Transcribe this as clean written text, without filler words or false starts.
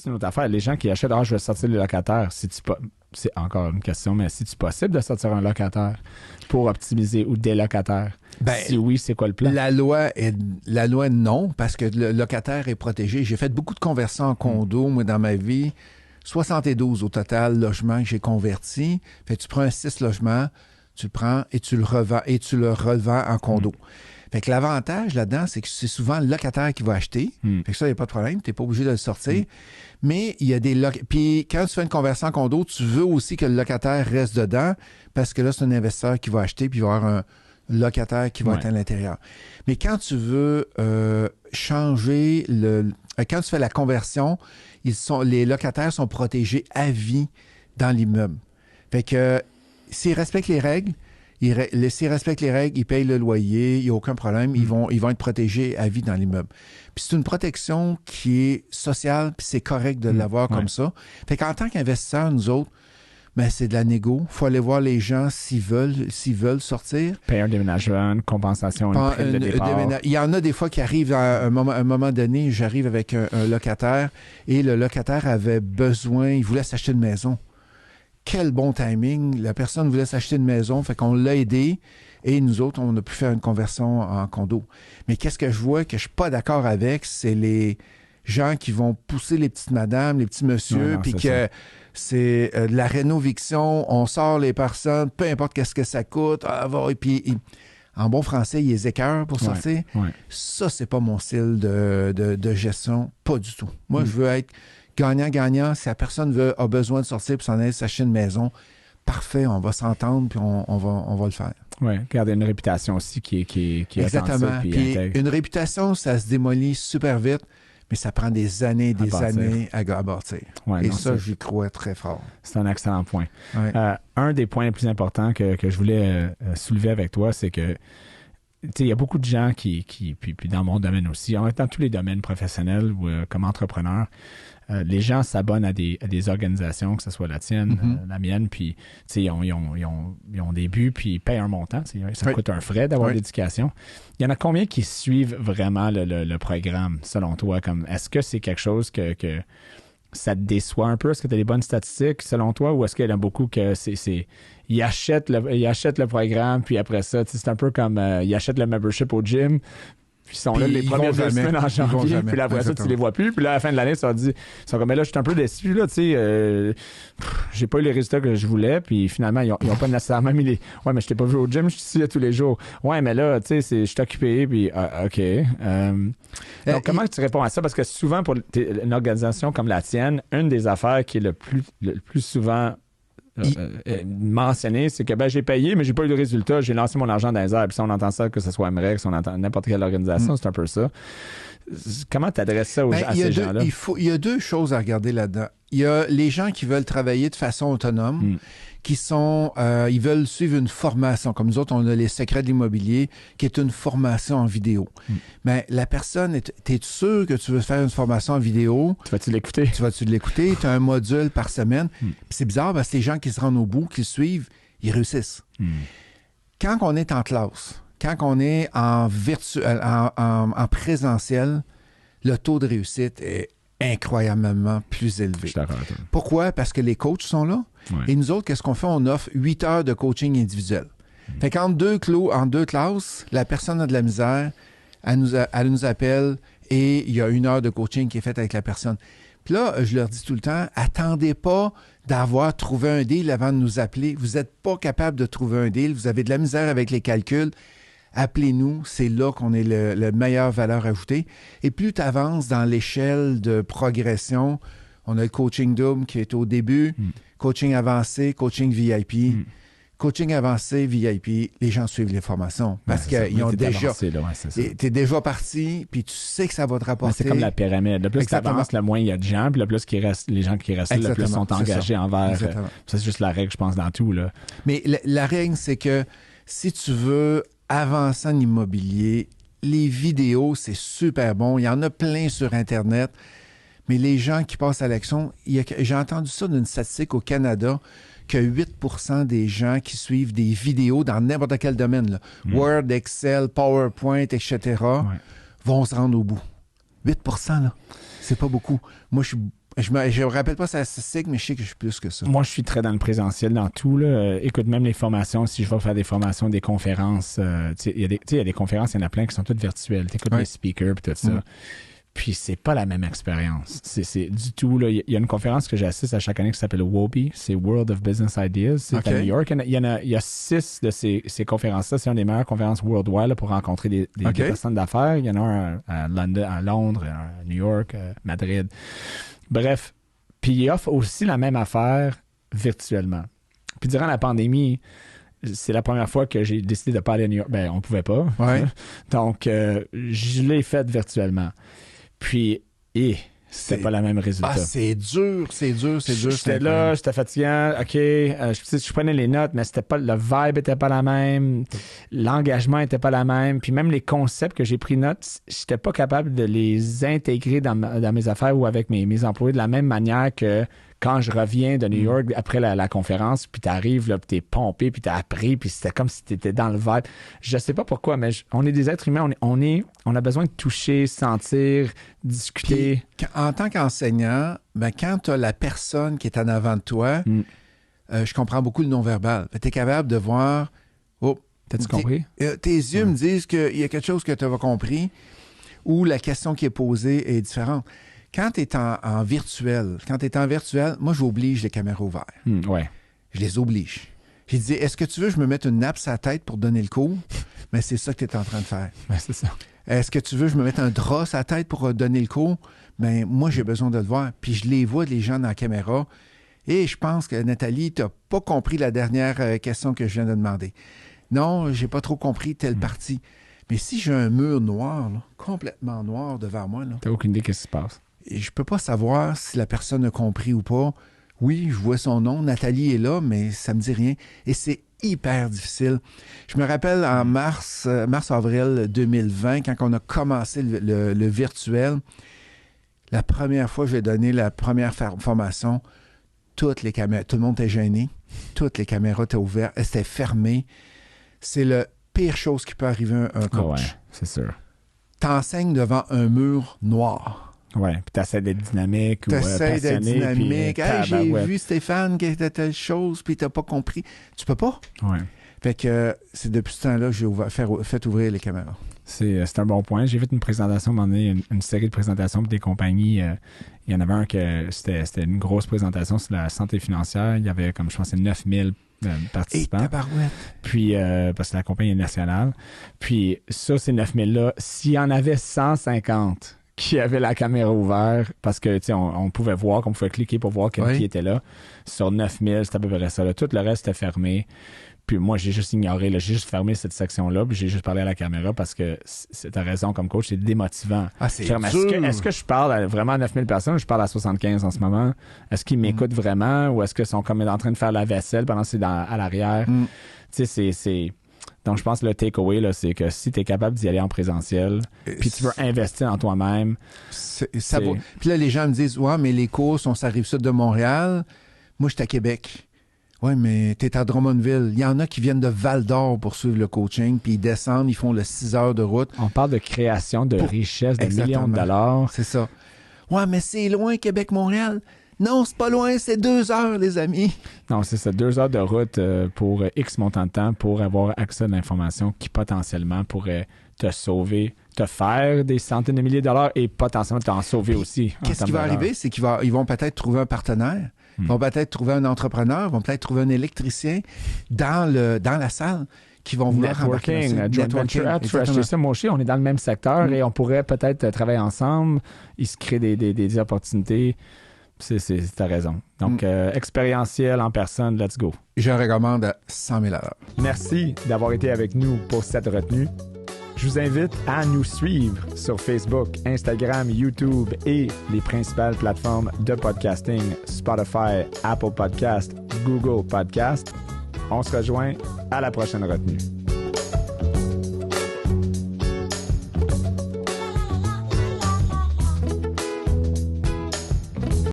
c'est une autre affaire. Les gens qui achètent, je vais sortir le locataire. C'est encore une question, mais c'est-tu possible de sortir un locataire pour optimiser ou des locataires? Si oui, c'est quoi le plan? La loi, non, parce que le locataire est protégé. J'ai fait beaucoup de conversions en condo, moi, dans ma vie. 72 au total logements que j'ai convertis. Fait que tu prends un 6 logements, tu le prends et tu le revends en condo. Fait que l'avantage là-dedans, c'est que c'est souvent le locataire qui va acheter. Fait que ça, il n'y a pas de problème. Tu n'es pas obligé de le sortir. Mais il y a des Puis quand tu fais une conversion en condo, tu veux aussi que le locataire reste dedans parce que là, c'est un investisseur qui va acheter puis il va y avoir un locataire qui va être à l'intérieur. Mais quand tu veux changer quand tu fais la conversion, les locataires sont protégés à vie dans l'immeuble. Fait que s'ils respectent les règles, s'ils respectent les règles, ils payent le loyer, il n'y a aucun problème, ils vont être protégés à vie dans l'immeuble. Puis c'est une protection qui est sociale, puis c'est correct de l'avoir comme ça. Fait qu'en tant qu'investisseur, nous autres, c'est de la négo. Il faut aller voir les gens s'ils veulent sortir. Payer un déménagement, une compensation, une prime de départ. Il y en a des fois qui arrivent à un moment donné, j'arrive avec un locataire et le locataire avait besoin, il voulait s'acheter une maison. Quel bon timing. La personne voulait s'acheter une maison, fait qu'on l'a aidé et nous autres, on a pu faire une conversion en condo. Mais qu'est-ce que je vois que je suis pas d'accord avec, c'est les gens qui vont pousser les petites madames, les petits messieurs, puis que c'est de la rénoviction, on sort les personnes, peu importe qu'est-ce que ça coûte, et puis en bon français, il les écœure pour sortir. Ça, c'est pas mon style de gestion, pas du tout. Moi, je veux être gagnant-gagnant. Si la personne a besoin de sortir pour s'en aller s'acheter une maison, parfait, on va s'entendre puis on va le faire. Oui, garder une réputation aussi qui est exactement. Puis une réputation, ça se démolit super vite, mais ça prend des années à bâtir. Ouais, et ça, j'y crois très fort. C'est un excellent point. Ouais. Un des points les plus importants que je voulais soulever avec toi, c'est que il y a beaucoup de gens puis dans mon domaine aussi, dans tous les domaines professionnels ou comme entrepreneur, les gens s'abonnent à des organisations, que ce soit la tienne, la mienne, puis ils ont des buts, puis ils payent un montant. Ça coûte un frais d'avoir l'éducation. Il y en a combien qui suivent vraiment le programme, selon toi? Est-ce que c'est quelque chose que ça te déçoit un peu? Est-ce que tu as des bonnes statistiques, selon toi, ou est-ce qu'il y en a beaucoup que ils achètent le programme, puis après ça, c'est un peu comme ils achètent le membership au gym, puis ils sont là les premières 2 semaines en janvier, puis là, après ça, tu les vois plus. Puis là, à la fin de l'année, ils sont comme, mais là, je suis un peu déçu, là, tu sais, j'ai pas eu les résultats que je voulais, puis finalement, ils ont pas nécessairement mis les... Ouais, mais je t'ai pas vu au gym, je suis ici tous les jours. Ouais, mais là, tu sais, je suis occupé, puis OK. Donc, comment tu réponds à ça? Parce que souvent, pour une organisation comme la tienne, une des affaires qui est le plus souvent mentionné, c'est que j'ai payé, mais j'ai pas eu de résultat. J'ai lancé mon argent dans les airs. Puis si on entend ça, que ce soit MREX, on entend n'importe quelle organisation, c'est un peu ça. Comment tu adresses ça à ces gens-là? Il y a 2 choses à regarder là-dedans. Il y a les gens qui veulent travailler de façon autonome, ils veulent suivre une formation. Comme nous autres, on a les secrets de l'immobilier, qui est une formation en vidéo. Mais la personne, t'es sûr que tu veux faire une formation en vidéo? Tu vas-tu l'écouter? Tu as un module par semaine. Puis c'est bizarre parce que les gens qui se rendent au bout, qui suivent, ils réussissent. Quand on est en classe, quand on est en présentiel, le taux de réussite est incroyablement plus élevé. Je suis d'accord avec toi. Pourquoi? Parce que les coachs sont là. Et nous autres, qu'est-ce qu'on fait? On offre 8 heures de coaching individuel. Fait qu'entre deux classes, la personne a de la misère, elle nous appelle et il y a 1 heure de coaching qui est faite avec la personne. Puis là, je leur dis tout le temps, attendez pas d'avoir trouvé un deal avant de nous appeler. Vous n'êtes pas capable de trouver un deal. Vous avez de la misère avec les calculs. Appelez-nous, c'est là qu'on est le meilleure valeur ajoutée. Et plus tu avances dans l'échelle de progression, on a le coaching double qui est au début, coaching avancé, coaching VIP. Coaching avancé, VIP, les gens suivent les formations parce qu'ils ont déjà... T'es déjà parti, puis tu sais que ça va te rapporter. C'est comme la pyramide. Le plus tu avances, le moins il y a de gens, puis le plus les gens qui restent là, le plus sont engagés envers... Ça, c'est juste la règle, je pense, dans tout. Là. Mais la règle, c'est que si tu veux avancer en immobilier, les vidéos, c'est super bon. Il y en a plein sur Internet. Mais les gens qui passent à l'action, j'ai entendu ça d'une statistique au Canada, que 8% des gens qui suivent des vidéos dans n'importe quel domaine, là, Word, Excel, PowerPoint, etc., vont se rendre au bout. 8%, là, c'est pas beaucoup. Moi, je suis Je me rappelle pas sa statistique, mais je sais que je suis plus que ça. Moi, je suis très dans le présentiel, dans tout. Là. Écoute, même les formations, si je vais faire des formations, des conférences, il y a des conférences, il y en a plein qui sont toutes virtuelles. Tu écoutes les speakers et tout ça. Puis c'est pas la même expérience. C'est du tout. Il y a une conférence que j'assiste à chaque année qui s'appelle WOBI, c'est World of Business Ideas. C'est à New York. Il y a 6 de ces conférences-là. C'est une des meilleures conférences worldwide là, pour rencontrer des personnes d'affaires. Il y en a un à Londres, à New York, à Madrid. Bref. Puis il offre aussi la même affaire virtuellement. Puis durant la pandémie, c'est la première fois que j'ai décidé de pas aller à New York. Ben, on pouvait pas. Ouais. Donc, je l'ai fait virtuellement. Puis, c'était pas le même résultat. Ah, c'est dur. J'étais là, j'étais fatiguant. OK, je prenais les notes, mais c'était pas, le vibe était pas la même. L'engagement était pas la même. Puis même les concepts que j'ai pris note, j'étais pas capable de les intégrer dans mes affaires ou avec mes employés de la même manière que quand je reviens de New York après la conférence, puis t'arrives, là, puis t'es pompé, puis t'as appris, puis c'était comme si t'étais dans le vibe. Je sais pas pourquoi, mais on est des êtres humains, on a besoin de toucher, sentir, discuter. Puis, en tant qu'enseignant, ben, quand t'as la personne qui est en avant de toi, je comprends beaucoup le non-verbal. T'es capable de voir... Oh, t'as-tu compris? Tes yeux me disent qu'il y a quelque chose que tu as compris ou la question qui est posée est différente. Quand tu es en virtuel, moi, j'oblige les caméras ouvertes. Ouais. Je les oblige. J'ai dit, est-ce que tu veux que je me mette une nappe sur la tête pour donner le cours? Mais c'est ça que tu es en train de faire. Ben, c'est ça. Est-ce que tu veux que je me mette un drap sur la tête pour donner le cours? Ben, moi, j'ai besoin de le voir. Puis je les vois, les gens dans la caméra. Et je pense que, Nathalie, tu n'as pas compris la dernière question que je viens de demander. Non, j'ai pas trop compris telle partie. Mais si j'ai un mur noir, là, complètement noir devant moi... Tu n'as aucune idée de ce qui se passe. Et je peux pas savoir si la personne a compris ou pas. Oui, je vois son nom, Nathalie est là, mais ça me dit rien. Et c'est hyper difficile. Je me rappelle en mars-avril 2020, quand on a commencé le virtuel, la première fois que j'ai donné la première formation, toutes les caméras, tout le monde était gêné, toutes les caméras étaient ouvertes, elles étaient fermées. C'est la pire chose qui peut arriver à un coach. Ouais, c'est sûr. T'enseignes devant un mur noir. Oui, puis t'essaies d'être dynamique ou passionné. D'être dynamique. Puis, hey, j'ai vu Stéphane qui était telle chose, puis t'as pas compris. Tu peux pas. Oui. Fait que c'est depuis ce temps-là que j'ai fait ouvrir les caméras. C'est un bon point. J'ai fait une présentation, à un moment donné, une série de présentations pour des compagnies. Il y en avait un que c'était une grosse présentation sur la santé financière. Il y avait, comme je pense, 9000 participants. Et tabarouette. Puis, parce que la compagnie est nationale. Puis, ça, ces 9000-là, s'il y en avait 150 qui avait la caméra ouverte, parce que, tu sais, on pouvait voir, qu'on pouvait cliquer pour voir qui était là. Sur 9000, c'était à peu près ça. Là. Tout le reste était fermé. Puis moi, j'ai juste ignoré, j'ai juste fermé cette section-là, puis j'ai juste parlé à la caméra parce que t'as raison, comme coach, c'est démotivant. Ah, c'est dur. Est-ce que je parle vraiment à 9000 personnes ou je parle à 75 en ce moment? Est-ce qu'ils m'écoutent vraiment ou est-ce qu'ils sont comme en train de faire la vaisselle pendant que c'est à l'arrière? Tu sais, c'est... Donc, je pense que le takeaway, là, c'est que si tu es capable d'y aller en présentiel, puis tu veux investir en toi-même... Puis là, les gens me disent, ouais, mais les cours, on s'arrive ça de Montréal. Moi, je suis à Québec. Oui, mais tu es à Drummondville. Il y en a qui viennent de Val-d'Or pour suivre le coaching, puis ils descendent, ils font le 6 heures de route. On parle de création de richesse, de millions de dollars. C'est ça. Ouais, mais c'est loin, Québec-Montréal. Non, c'est pas loin, c'est 2 heures, les amis. Non, c'est ça, 2 heures de route pour X montant de temps pour avoir accès à l'information qui potentiellement pourrait te sauver, te faire des centaines de milliers de dollars et potentiellement t'en sauver aussi. Qu'est-ce qui va arriver? C'est qu'ils vont peut-être trouver un partenaire. Ils vont peut-être trouver un entrepreneur, vont peut-être trouver un électricien dans la salle qui vont vouloir Networking, joint venture. Tu veux acheter ça, moi aussi, on est dans le même secteur et on pourrait peut-être travailler ensemble. Il se crée des opportunités. T'as raison. Donc, expérientiel en personne, let's go. Je recommande à 100 000 $. Merci d'avoir été avec nous pour cette retenue. Je vous invite à nous suivre sur Facebook, Instagram, YouTube et les principales plateformes de podcasting, Spotify, Apple Podcast, Google Podcast. On se rejoint à la prochaine retenue.